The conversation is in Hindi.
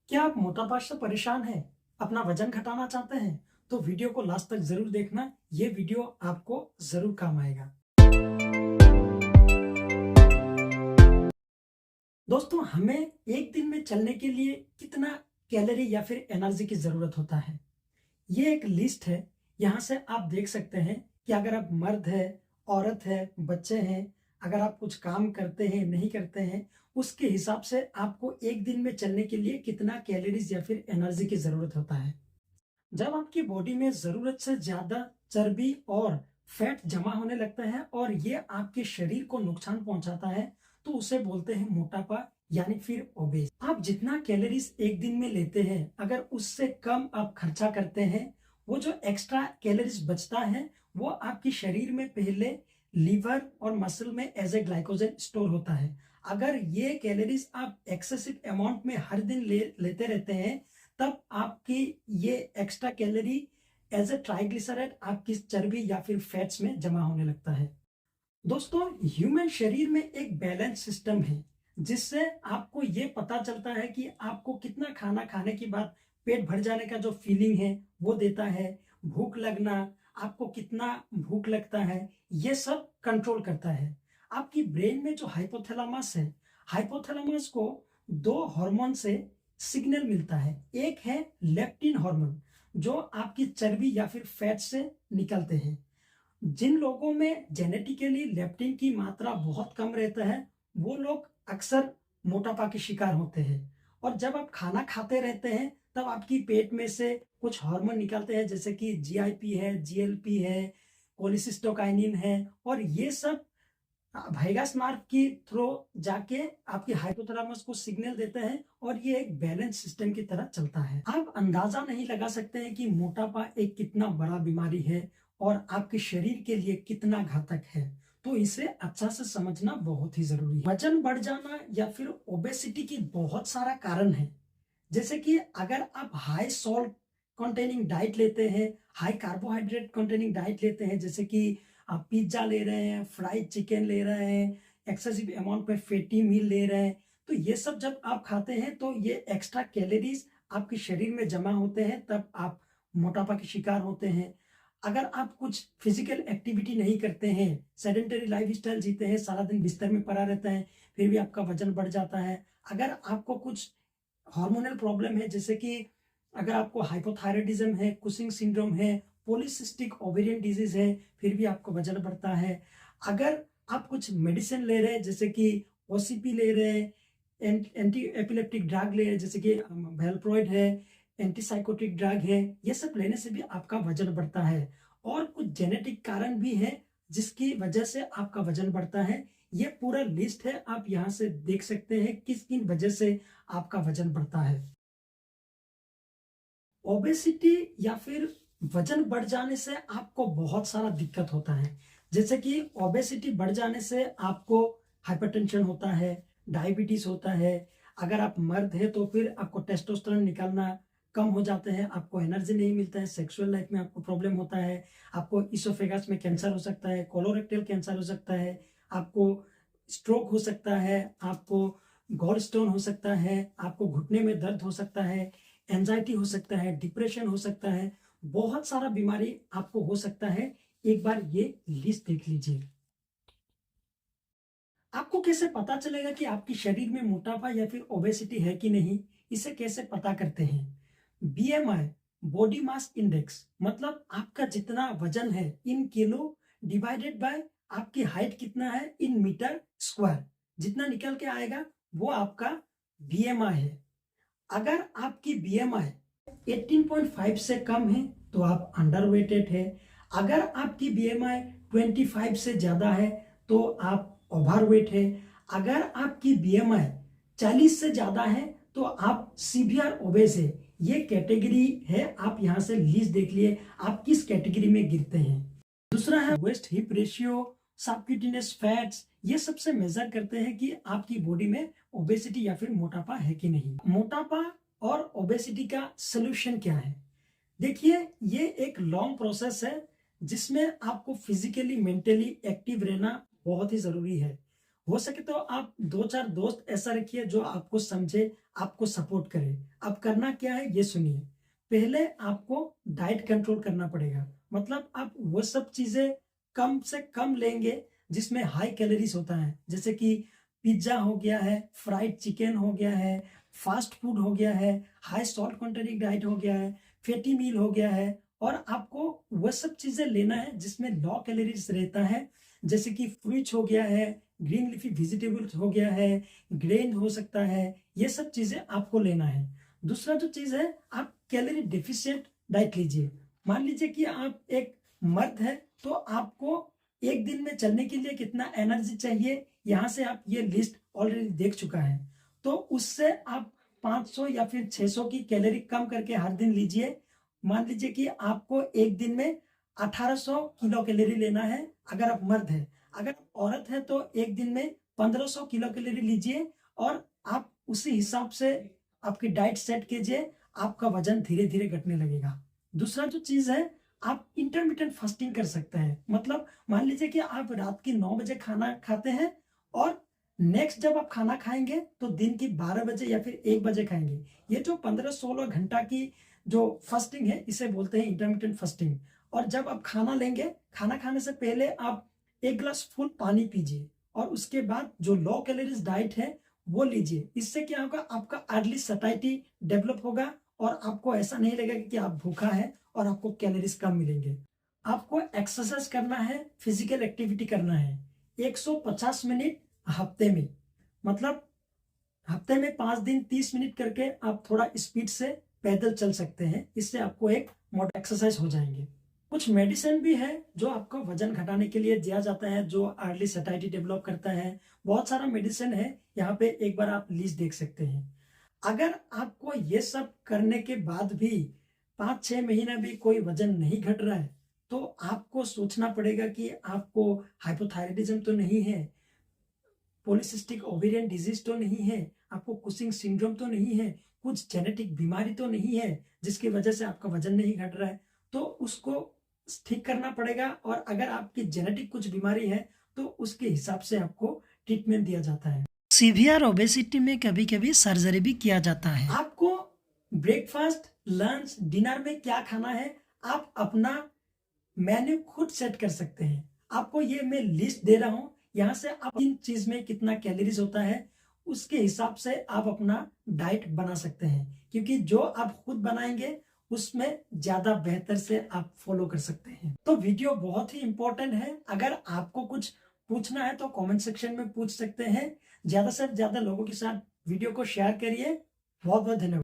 क्या आप मोटापा से परेशान हैं? अपना वजन घटाना चाहते हैं? तो वीडियो को लास्ट तक जरूर देखना। ये वीडियो आपको जरूर काम आएगा। दोस्तों, हमें एक दिन में चलने के लिए कितना कैलोरी या फिर एनर्जी की जरूरत होता है, ये एक लिस्ट है। यहाँ से आप देख सकते हैं कि अगर आप मर्द है, औरत है, बच्चे हैं, अगर आप कुछ काम करते हैं, नहीं करते हैं, उसके हिसाब से आपको एक दिन में चलने के लिए कितना कैलोरीज या फिर एनर्जी की जरूरत होता है। जब आपकी बॉडी में जरूरत से ज्यादा चर्बी और फैट जमा होने लगता है और ये आपके शरीर को नुकसान पहुंचाता है, तो उसे बोलते हैं मोटापा यानी फिर ओबेस। आप जितना कैलोरीज एक दिन में लेते हैं, अगर उससे कम आप खर्चा करते हैं, वो जो एक्स्ट्रा कैलोरीज बचता है वो आपके शरीर में पहले लीवर और मसल में एज ए ग्लाइकोजन स्टोर होता है। अगर ये कैलोरीज आप एक्सेसिव अमाउंट में हर दिन लेते रहते हैं, तब आपकी ये extra calorie as a triglyceride आपकी चर्बी या फिर फैट्स में जमा होने लगता है। दोस्तों, ह्यूमन शरीर में एक बैलेंस सिस्टम है जिससे आपको ये पता चलता है कि आपको कितना खाना खाने के बाद पेट भर जाने का जो फीलिंग है वो देता है। भूख लगना, आपको कितना भूख लगता है, ये सब कंट्रोल करता है। आपकी ब्रेन में जो हाइपोथैलेमस है, हाइपोथैलेमस को दो हार्मोन से सिग्नल मिलता है। एक है लेप्टिन हार्मोन, जो आपकी चर्बी या फिर फैट से निकलते हैं। जिन लोगों में जेनेटिकली लेप्टिन की मात्रा बहुत कम रहता है, वो लोग अक्सर मोटापा के शिकार होते हैं। और जब आप खाना खाते रहते हैं, तब आपकी पेट में से कुछ हार्मोन निकलते हैं, जैसे कि जीआईपी है, जीएलपी है, कोलिसिस्टोकाइनिन है, और ये सब वायगस नर्व की थ्रू जाके आपकी हाइपोथैलेमस को सिग्नल देते हैं और ये एक बैलेंस सिस्टम की तरह चलता है। आप अंदाजा नहीं लगा सकते हैं कि मोटापा एक कितना बड़ा बीमारी है और आपके शरीर के लिए कितना घातक है। तो इसे अच्छा से समझना बहुत ही जरूरी है। वजन बढ़ जाना या फिर ओबेसिटी की बहुत सारा कारण है। जैसे कि अगर आप हाई सॉल्ट कंटेनिंग डाइट लेते हैं, हाई कार्बोहाइड्रेट कंटेनिंग डाइट लेते हैं, जैसे कि आप पिज्जा ले रहे हैं, फ्राइड चिकन ले रहे हैं, एक्सेसिव अमाउंट में फैटी मील ले रहे हैं, तो ये सब जब आप खाते हैं तो ये एक्स्ट्रा कैलोरीज आपके शरीर में जमा होते हैं, तब आप मोटापा के शिकार होते हैं। अगर आप कुछ फिजिकल एक्टिविटी नहीं करते हैं, सेडेंटरी लाइफ स्टाइल जीते हैं, सारा दिन बिस्तर में पड़ा रहता है, फिर भी आपका वजन बढ़ जाता है। अगर आपको कुछ हार्मोनल प्रॉब्लम है, जैसे कि अगर आपको हाइपोथायराइडिज्म है, कुशिंग सिंड्रोम है, पॉलीसिस्टिक ओवेरियन डिजीज है, फिर भी आपका वजन बढ़ता है। अगर आप कुछ मेडिसिन ले रहे हैं, जैसे कि ओसीपी ले रहे हैं, एंटी एपिलेप्टिक ड्रग ले रहे हैं, जैसे कि वेलप्रोइड है, एंटीसाइकोटिक ड्रग है, ये सब लेने से भी आपका वजन बढ़ता है। और कुछ जेनेटिक कारण भी है जिसकी वजह से आपका वजन बढ़ता है। ये पूरा लिस्ट है, आप यहाँ से देख सकते हैं किस किन वजह से आपका वजन बढ़ता है। ओबेसिटी या फिर वजन बढ़ जाने से आपको बहुत सारा दिक्कत होता है। जैसे कि ओबेसिटी बढ़ जाने से आपको हाइपरटेंशन होता है, डायबिटीज होता है। अगर आप मर्द है तो फिर आपको टेस्टोस्टेरोन निकलना कम हो जाते हैं, आपको एनर्जी नहीं मिलता है, सेक्सुअल लाइफ में आपको प्रॉब्लम होता है, आपको इसोफेगस में कैंसर हो सकता है, कोलोरेक्टल कैंसर हो सकता है, आपको स्ट्रोक हो सकता है, आपको गॉल स्टोन हो सकता है, आपको घुटने में दर्द हो सकता है, एंजाइटी हो सकता है, डिप्रेशन हो सकता है, बहुत सारा बीमारी आपको हो सकता है। एक बार ये लिस्ट देख लीजिए। आपको कैसे पता चलेगा कि आपके शरीर में मोटापा या फिर ओबेसिटी है कि नहीं? इसे कैसे पता करते हैं? बीएमआई, बॉडी मास इंडेक्स, मतलब आपका जितना वजन है इन किलो डिवाइडेड बाय आपकी हाइट कितना है इन मीटर स्क्वायर, जितना निकल के आएगा वो आपका बीएमआई है। अगर आपकी बीएमआई 18.5 से कम है तो आप अंडरवेटेड है। अगर आपकी बीएमआई 25 से ज्यादा है तो आप ओवरवेट है। अगर आपकी बीएमआई 40 से ज्यादा है तो आप सीवियर ओबेस है। ये कैटेगरी है, आप यहां से लिस्ट देख लिए आप किस कैटेगरी में गिरते हैं। दूसरा है waist hip ratio, subcutaneous fats. ये सबसे मेजर करते हैं कि आपकी बॉडी में ओबेसिटी या फिर मोटापा है कि नहीं। मोटापा और ओबेसिटी का सोल्यूशन क्या है? देखिए, ये एक लॉन्ग प्रोसेस है जिसमें आपको फिजिकली मेंटली एक्टिव रहना बहुत ही जरूरी है। हो सके तो आप 2-4 दोस्त ऐसा रखिए जो आपको समझे, आपको सपोर्ट करे। अब करना क्या है ये सुनिए। पहले आपको डाइट कंट्रोल करना पड़ेगा। मतलब आप वो सब चीज़ें कम से कम लेंगे जिसमें हाई कैलोरीज़ होता है। जैसे कि पिज़्ज़ा हो गया है, फ्राइड चिकन हो गया है, फास्ट फूड हो गया है, हाई सॉल्ट कंटेंट डाइट हो गया है, फैटी मील हो गया है, और आपको वह सब चीज़ें लेना है जिसमें लो कैलोरीज़ रहता है। जैसे कि फ्रूट्स हो गया है, ग्रीन लीफी वेजिटेबल्स हो गया है, ग्रेन हो सकता है, ये सब चीज़ें आपको लेना है। दूसरा जो चीज़ है, आप कैलोरी डेफिशिएंट डाइट लीजिए। मान लीजिए कि आप एक मर्द हैं, तो आपको एक दिन में चलने के लिए कितना एनर्जी चाहिए, यहाँ से आप ये लिस्ट ऑलरेडी देख चुका है। तो उससे आप 500 या फिर 600 की कैलोरी कम करके हर दिन लीजिए। मान लीजिए कि आपको एक दिन में 1800 किलो कैलोरी लेना है अगर आप मर्द हैं। अगर आप औरत है तो एक दिन में 1500 किलो कैलोरी लीजिए, और आप उसी हिसाब से आपकी डाइट सेट कीजिए, आपका वजन धीरे धीरे घटने लगेगा। दूसरा जो चीज है, आप इंटरमिटेंट फास्टिंग कर सकते हैं। मतलब मान लीजिए कि आप रात की 9 बजे खाना खाते हैं, और नेक्स्ट जब आप खाना खाएंगे तो दिन की 12 बजे या फिर 1 बजे खाएंगे। ये जो 15-16 घंटा की जो फास्टिंग है, इसे बोलते हैं इंटरमिटेंट फास्टिंग। और जब आप खाना लेंगे, खाना खाने से पहले आप 1 ग्लास फुल पानी पीजिए, और उसके बाद जो लो कैलोरीज डाइट है वो लीजिए। इससे क्या होगा, आपका अर्ली सटाइटी डेवलप होगा, और आपको ऐसा नहीं लगेगा कि आप भूखा है और आपको कैलोरीज कम मिलेंगे। आपको एक्सरसाइज करना है, फिजिकल एक्टिविटी करना है 150 मिनट हफ्ते में। मतलब हफ्ते में 5 दिन 30 मिनट करके आप थोड़ा स्पीड से पैदल चल सकते हैं। इससे आपको एक मोटा एक्सरसाइज हो जाएंगे। कुछ मेडिसिन भी है जो आपको वजन घटाने के लिए दिया जाता है, जो अर्ली सैटिस्फैक्शन डेवलप करता है। बहुत सारा मेडिसिन है, यहाँ पे एक बार आप लिस्ट देख सकते हैं। अगर आपको ये सब करने के बाद भी 5-6 महीना भी कोई वजन नहीं घट रहा है, तो आपको सोचना पड़ेगा कि आपको हाइपोथायराइडिज्म तो नहीं है, पॉलीसिस्टिक ओवेरियन डिजीज तो नहीं है, आपको कुशिंग सिंड्रोम तो नहीं है, कुछ जेनेटिक बीमारी तो नहीं है जिसकी वजह से आपका वजन नहीं घट रहा है। तो उसको ठीक करना पड़ेगा, और अगर आपकी जेनेटिक कुछ बीमारी है तो उसके हिसाब से आपको ट्रीटमेंट दिया जाता है। सीवियर ओबेसिटी में कभी कभी सर्जरी भी किया जाता है। आपको ब्रेकफास्ट, लंच, डिनर में क्या खाना है, आप अपना मेन्यू खुद सेट कर सकते हैं। आपको ये मैं लिस्ट दे रहा हूं, यहाँ से आप इन चीज में कितना कैलोरीज होता है उसके हिसाब से आप अपना डाइट बना सकते हैं, क्योंकि जो आप खुद बनाएंगे उसमें ज्यादा बेहतर से आप फॉलो कर सकते हैं। तो वीडियो बहुत ही इंपॉर्टेंट है। अगर आपको कुछ पूछना है तो कमेंट सेक्शन में पूछ सकते हैं। ज्यादा से ज्यादा लोगों के साथ वीडियो को शेयर करिए। बहुत बहुत धन्यवाद।